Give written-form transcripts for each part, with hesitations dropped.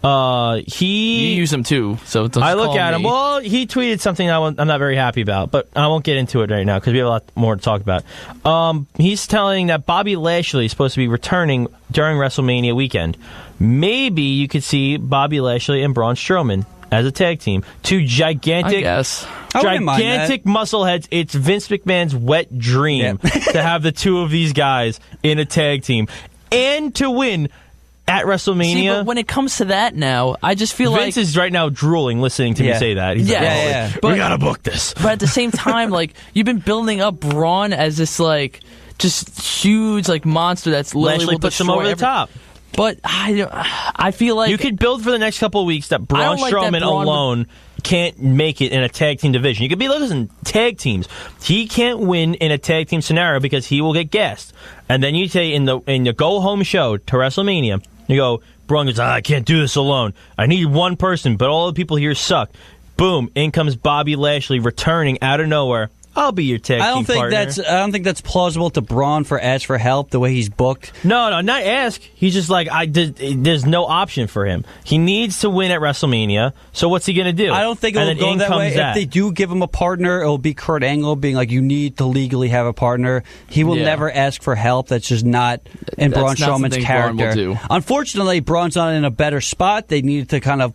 You use him too, so I look at him. Well, he tweeted something I'm not very happy about, but I won't get into it right now because we have a lot more to talk about. He's telling that Bobby Lashley is supposed to be returning during WrestleMania weekend. Maybe you could see Bobby Lashley and Braun Strowman as a tag team. Two gigantic muscle heads. It's Vince McMahon's wet dream to have the two of these guys in a tag team and to win at WrestleMania. See, but when it comes to that now, I just feel Vince is right now drooling listening to me say that. He's like, we gotta book this. But at the same time, like, you've been building up Braun as this, like, just huge, like, monster that's literally Lashley puts him over the top. But I feel like... You could build for the next couple of weeks that Braun Strowman alone can't make it in a tag team division. You could be, listen, tag teams. He can't win in a tag team scenario because he will get gassed. And then you say in the go-home show to WrestleMania, you go, Braun goes, I can't do this alone. I need one person, but all the people here suck. Boom, in comes Bobby Lashley returning out of nowhere. I'll be your tag team partner. I don't think that's plausible to Braun for ask for help the way he's booked. No, not ask. He's just like, there's no option for him. He needs to win at WrestleMania, so what's he going to do? I don't think it'll go that way. If they do give him a partner, it'll be Kurt Angle being like, you need to legally have a partner. He will never ask for help. That's just not in Braun Strowman's character. Unfortunately, Braun's not in a better spot. They needed to kind of,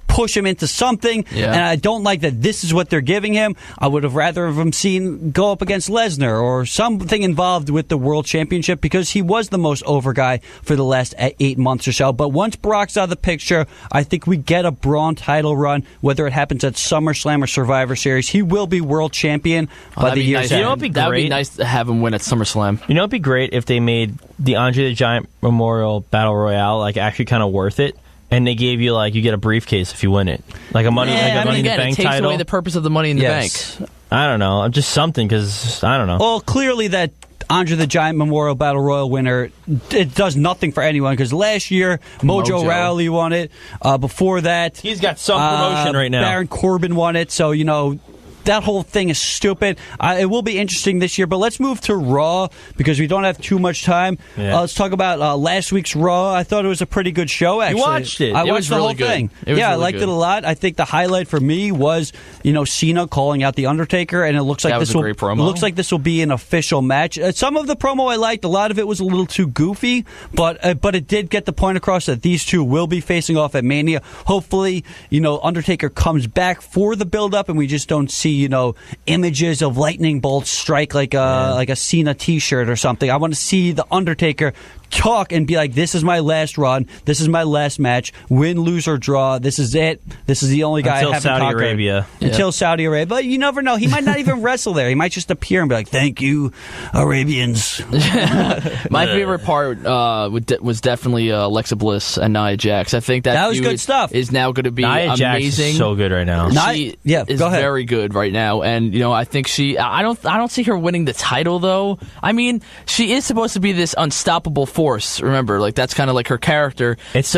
push him into something, and I don't like that this is what they're giving him. I would have rather have him seen go up against Lesnar or something involved with the World Championship because he was the most over guy for the last 8 months or so. But once Brock's out of the picture, I think we get a Braun title run, whether it happens at SummerSlam or Survivor Series. He will be world champion by the year's end. That would be nice to have him win at SummerSlam. You know what would be great if they made the Andre the Giant Memorial Battle Royale actually kind of worth it? And they gave you, you get a briefcase if you win it. Like a Money in the Bank title. It takes away the purpose of the Money in the Bank. I don't know. Just something, because, I don't know. Well, clearly that Andre the Giant Memorial Battle Royal winner, it does nothing for anyone, because last year, Mojo Rawley won it. Before that... He's got some promotion right now. Baron Corbin won it, so, that whole thing is stupid. It will be interesting this year, but let's move to Raw because we don't have too much time. Let's talk about last week's Raw. I thought it was a pretty good show, actually. You watched it. I watched the whole thing. I liked it a lot. I think the highlight for me was, Cena calling out The Undertaker, and it looks like this will be an official match. Some of the promo I liked. A lot of it was a little too goofy, but it did get the point across that these two will be facing off at Mania. Hopefully, Undertaker comes back for the build-up, and we just don't see images of lightning bolts strike like a Cena T-shirt or something. I want to see the Undertaker talk and be like, this is my last run, this is my last match, win, lose, or draw, this is it, this is the only guy I haven't conquered. Until Saudi Arabia. But you never know, he might not even wrestle there. He might just appear and be like, thank you, Arabians. My favorite part was definitely Alexa Bliss and Nia Jax. I think that was good stuff. Is now going to be Nia amazing. Jax is so good right now. She is very good right now, and I think I don't see her winning the title though. I mean, she is supposed to be this unstoppable force. Remember, that's kind of like her character. It's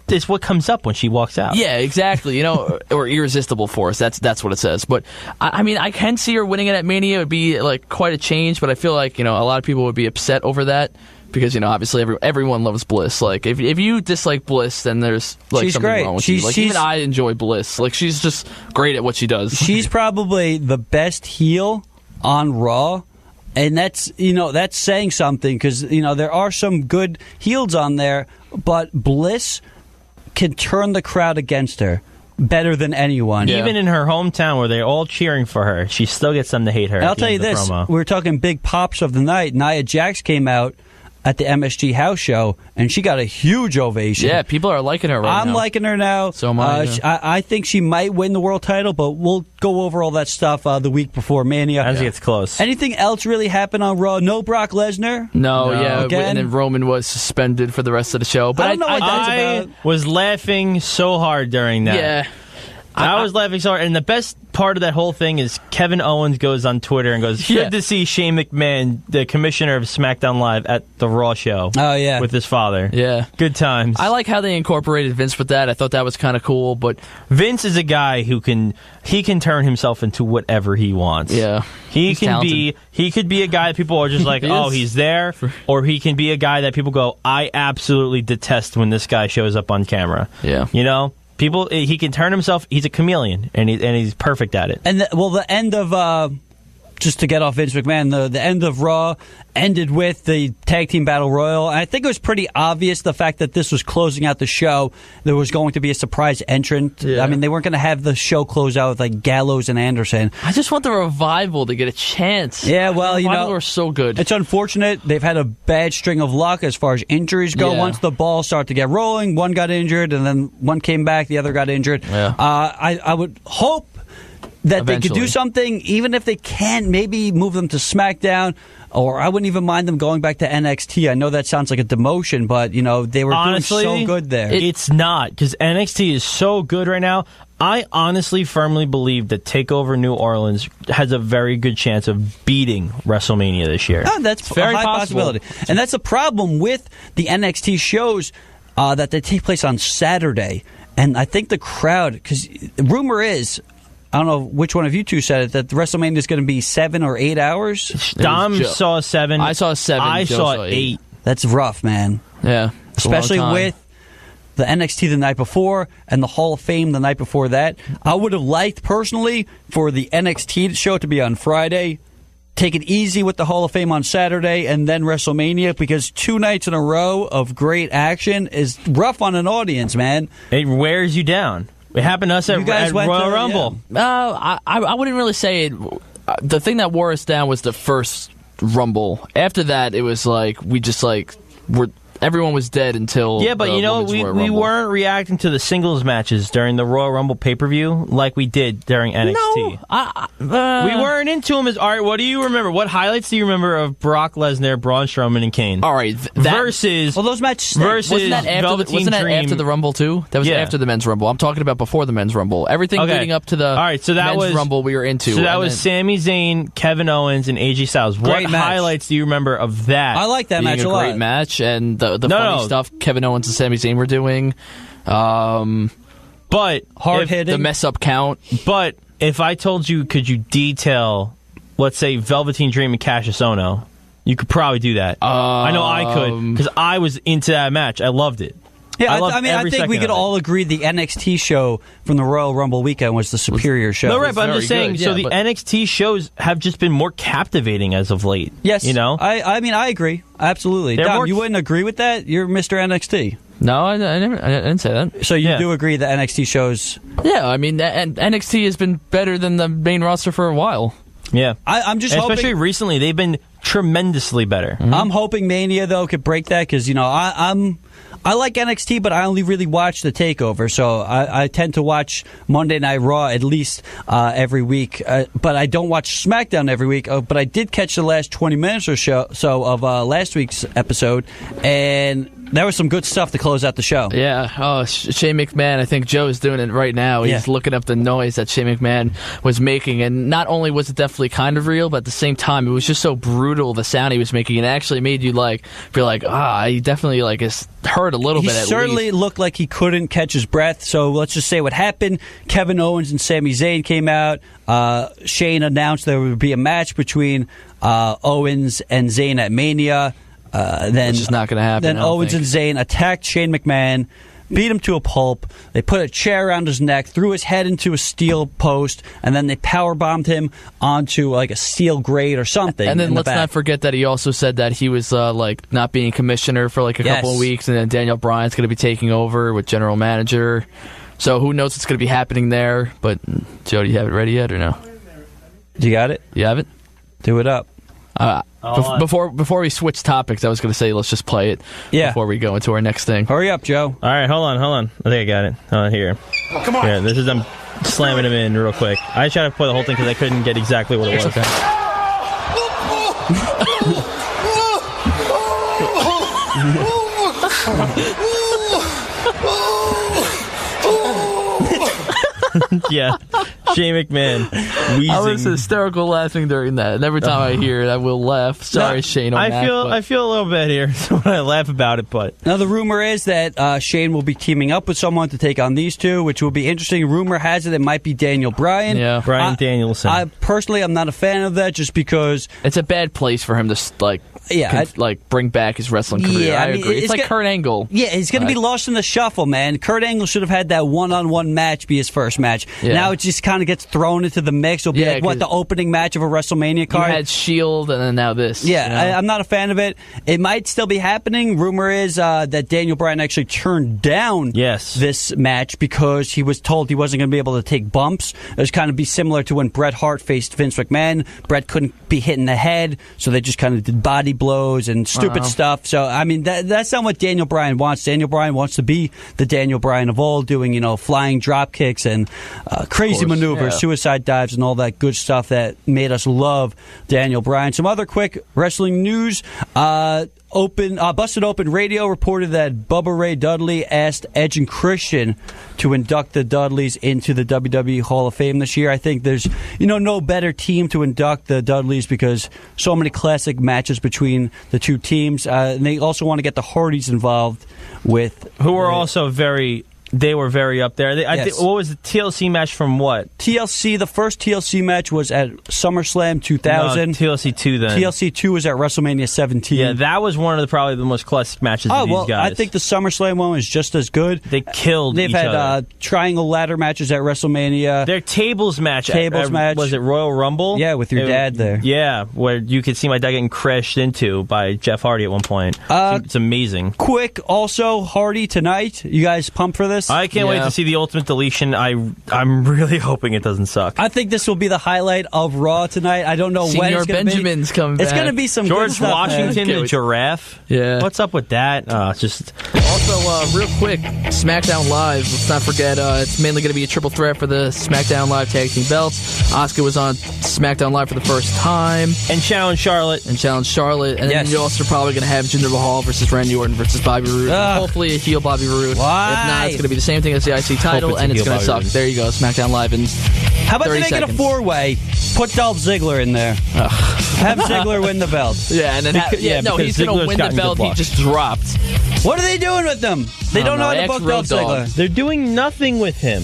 it's what comes up when she walks out. Yeah, exactly. Or irresistible force. That's what it says. But I mean, I can see her winning it at Mania. It would be quite a change. But I feel like a lot of people would be upset over that. Because obviously everyone loves Bliss. If you dislike Bliss, then there's something wrong with you. Even I enjoy Bliss. She's just great at what she does. She's probably the best heel on Raw. And that's saying something because, there are some good heels on there, but Bliss can turn the crowd against her better than anyone. Yeah. Even in her hometown where they're all cheering for her, she still gets them to hate her. And I'll tell you this, we're talking big pops of the night. Nia Jax came out at the MSG house show, and she got a huge ovation. Yeah, people are liking her now. I'm liking her now. So am I. I think she might win the world title, but we'll go over all that stuff the week before Mania. As it gets close. Anything else really happen on Raw? No Brock Lesnar? No. And then Roman was suspended for the rest of the show. But I don't know what that's about. I was laughing so hard during that. Yeah. I was laughing so hard. And the best part of that whole thing is Kevin Owens goes on Twitter and goes, good to see Shane McMahon, the commissioner of SmackDown Live, at the Raw show. Oh, yeah. With his father. Yeah. Good times. I like how they incorporated Vince with that. I thought that was kind of cool. But Vince is a guy who can turn himself into whatever he wants. Yeah. He could be a guy that people are just like, oh, he's there. Or he can be a guy that people go, I absolutely detest when this guy shows up on camera. Yeah. You know? He can turn himself. He's a chameleon, and he's perfect at it. And the end of just to get off Vince McMahon, the end of Raw ended with the Tag Team Battle Royal. And I think it was pretty obvious the fact that this was closing out the show. There was going to be a surprise entrant. Yeah. I mean, they weren't going to have the show close out with like Gallows and Anderson. I just want the Revival to get a chance. Yeah, well, the Revival are so good. It's unfortunate. They've had a bad string of luck as far as injuries go. Yeah. Once the balls start to get rolling, one got injured, and then one came back, the other got injured. Yeah. I would hope that Eventually. They could do something, even if they can't, maybe move them to SmackDown, or I wouldn't even mind them going back to NXT. I know that sounds like a demotion, but, they were doing so good there. It's not, because NXT is so good right now. I honestly firmly believe that TakeOver New Orleans has a very good chance of beating WrestleMania this year. Oh, that's very a high possibility. And that's a problem with the NXT shows that they take place on Saturday. And I think the crowd, because the rumor is, I don't know which one of you two said it, that WrestleMania is going to be 7 or 8 hours. Dom saw 7. I saw 7. I saw 8. That's rough, man. Yeah. Especially with the NXT the night before and the Hall of Fame the night before that. I would have liked, personally, for the NXT show to be on Friday. Take it easy with the Hall of Fame on Saturday and then WrestleMania, because 2 nights in a row of great action is rough on an audience, man. It wears you down. It happened to us at Royal Rumble. Yeah. I wouldn't really say it. The thing that wore us down was the first Rumble. After that, it was like everyone was dead until but we weren't reacting to the singles matches during the Royal Rumble pay-per-view like we did during NXT. No, we weren't into them as art. What do you remember? What highlights do you remember of Brock Lesnar, Braun Strowman, and Kane? All right, those matches wasn't that after the Rumble too? That was after the men's Rumble. I'm talking about before the men's Rumble. Everything leading up to the men's Rumble we were into. So that was Sami Zayn, Kevin Owens, and AJ Styles. What highlights do you remember of that? I like that match a lot. Great match, and the funny stuff Kevin Owens and Sami Zayn were doing. But hard-hitting. The mess-up count. But if I told you, could you detail, let's say, Velveteen Dream and Cassius Ohno, you could probably do that. I know I could, because I was into that match. I loved it. Yeah, I think we could all agree the NXT show from the Royal Rumble weekend was the superior show. No, right, but I'm just saying, the NXT shows have just been more captivating as of late. Yes. I agree. Absolutely. Dom, you wouldn't agree with that? You're Mr. NXT. No, I didn't say that. So you do agree that NXT shows... Yeah, I mean, NXT has been better than the main roster for a while. Yeah. I'm just hoping... Especially recently, they've been tremendously better. Mm-hmm. I'm hoping Mania, though, could break that, because, I like NXT, but I only really watch the TakeOver, so I tend to watch Monday Night Raw at least every week, but I don't watch SmackDown every week. But I did catch the last 20 minutes or so of last week's episode, and there was some good stuff to close out the show. Yeah. Oh, Shane McMahon, I think Joe is doing it right now. He's looking up the noise that Shane McMahon was making, and not only was it definitely kind of real, but at the same time, it was just so brutal, the sound he was making. It actually made you feel like, he definitely is hurt a little bit at least. He certainly looked like he couldn't catch his breath, so let's just say what happened. Kevin Owens and Sami Zayn came out. Shane announced there would be a match between Owens and Zayn at Mania. Which is not going to happen. Then Owens and Zayn attacked Shane McMahon, beat him to a pulp. They put a chair around his neck, threw his head into a steel post, and then they powerbombed him onto a steel grate or something. And then let's not forget that he also said that he was not being commissioner for a couple of weeks, and then Daniel Bryan's going to be taking over with general manager. So who knows what's going to be happening there? But Joe, do you have it ready yet or no? You got it? You have it? Do it up. Before we switch topics, I was going to say let's just play it before we go into our next thing. Hurry up, Joe. All right, hold on. I think I got it. Here. Oh, come on. Yeah, this is them slamming him in real quick. I tried to play the whole thing because I couldn't get exactly what it was. Okay. Yeah, Shane McMahon. Wheezing. I was hysterical laughing during that. And every time I hear it, I will laugh. Sorry, Shane. I feel a little bad here when I laugh about it. But now the rumor is that Shane will be teaming up with someone to take on these two, which will be interesting. Rumor has it might be Daniel Bryan. Yeah, Bryan Danielson. I'm not a fan of that, just because it's a bad place for him to bring back his wrestling career. Yeah, I agree. It's like Kurt Angle. Yeah, he's going to be lost in the shuffle, man. Kurt Angle should have had that one-on-one match be his first match. Yeah. Now it just kind of gets thrown into the mix. It'll be the opening match of a WrestleMania card. You had Shield, and then now this. Yeah, I'm not a fan of it. It might still be happening. Rumor is that Daniel Bryan actually turned down this match because he was told he wasn't going to be able to take bumps. It was kind of be similar to when Bret Hart faced Vince McMahon. Bret couldn't be hit in the head, so they just kind of did body blows and stupid stuff. So, I mean, that's not what Daniel Bryan wants. Daniel Bryan wants to be the Daniel Bryan of old, doing, flying drop kicks and crazy maneuvers, suicide dives, and all that good stuff that made us love Daniel Bryan. Some other quick wrestling news. Busted Open Radio reported that Bubba Ray Dudley asked Edge and Christian to induct the Dudleys into the WWE Hall of Fame this year. I think there's no better team to induct the Dudleys because so many classic matches between the two teams. And they also want to get the Hardys involved with who are also very. They were very up there. What was the TLC match from what? The first TLC match was at SummerSlam 2000. No, TLC 2 then. TLC 2 was at WrestleMania 17. Yeah, that was one of probably the most classic matches of these guys. I think the SummerSlam one was just as good. They killed They've each other. They've had triangle ladder matches at WrestleMania. Their tables match. Was it Royal Rumble? Yeah, with your dad there. Yeah, where you could see my dad getting crashed into by Jeff Hardy at one point. It's amazing. Quick, also, Hardy tonight. You guys pumped for this? I can't wait to see the Ultimate Deletion. I'm really hoping it doesn't suck. I think this will be the highlight of Raw tonight. I don't know when it's going to be. Benjamin's coming back. It's going to be some George good stuff, Washington, the giraffe. Yeah. What's up with that? Also, real quick, SmackDown Live. Let's not forget, it's mainly going to be a triple threat for the SmackDown Live Tag Team belts. Asuka was on SmackDown Live for the first time. And challenge Charlotte. And then you're also probably going to have Jinder Mahal versus Randy Orton versus Bobby Roode. Hopefully a heel Bobby Roode. Why? If not, it's going to be the same thing as the IC title, and it's going to suck. There you go, SmackDown Live in 30 seconds. How about they make it a 4-way? Put Dolph Ziggler in there. Have Ziggler win the belt. Yeah, and then he's going to win the belt he just dropped. What are they doing with them? They don't know how to book Dolph Ziggler. They're doing nothing with him.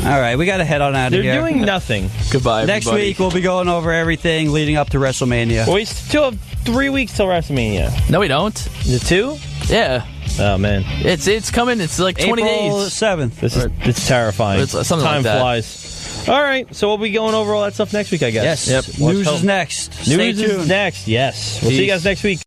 All right, we got to head on out of here. They're doing nothing. Goodbye, Next week, we'll be going over everything leading up to WrestleMania. We still have 3 weeks till WrestleMania. No, we don't. Is it 2? Yeah. Oh, man. It's coming. It's like 20 April days. 7th. It's terrifying. It's something Time like that. flies. All right, so we'll be going over all that stuff next week, I guess. Yes. Yep. News is next. News is next, yes. We'll see you guys next week.